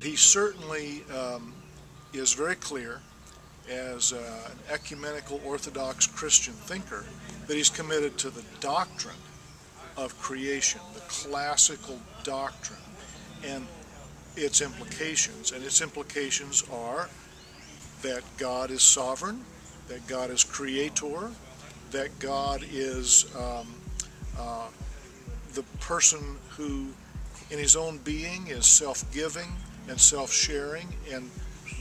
He certainly is very clear as an ecumenical Orthodox Christian thinker that he's committed to the doctrine of creation, the classical doctrine, and its implications. And its implications are that God is sovereign, that God is creator, that God is the person who in his own being is self-giving and self-sharing and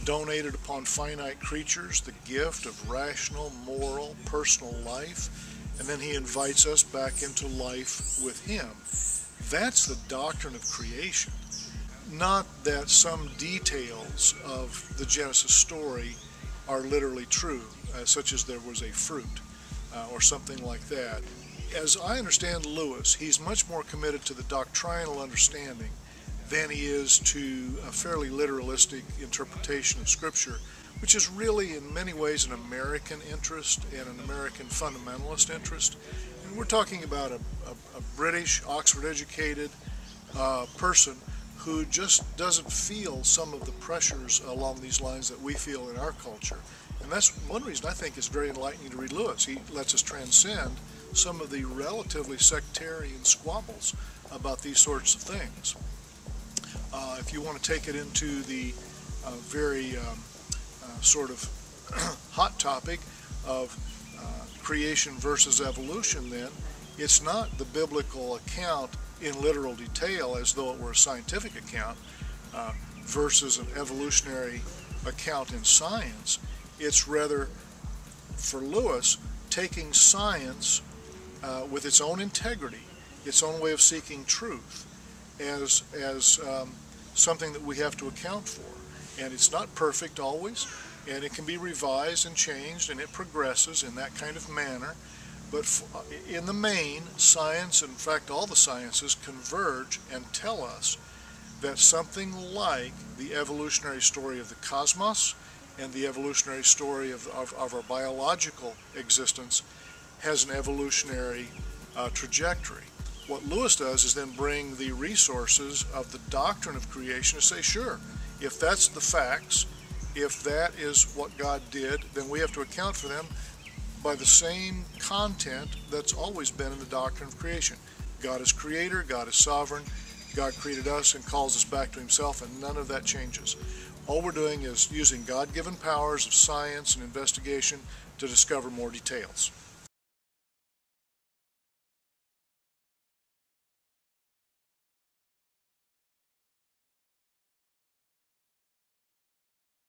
donated upon finite creatures the gift of rational, moral, personal life, and then he invites us back into life with him. That's the doctrine of creation. Not that some details of the Genesis story are literally true, such as there was a fruit or something like that. As I understand Lewis, he's much more committed to the doctrinal understanding than he is to a fairly literalistic interpretation of Scripture, which is really in many ways an American interest and an American fundamentalist interest. And we're talking about a British, Oxford-educated person who just doesn't feel some of the pressures along these lines that we feel in our culture. And that's one reason I think it's very enlightening to read Lewis. He lets us transcend some of the relatively sectarian squabbles about these sorts of things. If you want to take it into the very sort of hot topic of creation versus evolution, then it's not the biblical account in literal detail as though it were a scientific account versus an evolutionary account in science. It's rather, for Lewis, taking science with its own integrity, its own way of seeking truth, as something that we have to account for. And it's not perfect always, and it can be revised and changed, and it progresses in that kind of manner. But in the main, science, in fact all the sciences, converge and tell us that something like the evolutionary story of the cosmos and the evolutionary story of our biological existence has an evolutionary trajectory. What Lewis does is then bring the resources of the doctrine of creation and say, sure, if that's the facts, if that is what God did, then we have to account for them by the same content that's always been in the doctrine of creation. God is creator, God is sovereign, God created us and calls us back to himself, and none of that changes. All we're doing is using God-given powers of science and investigation to discover more details.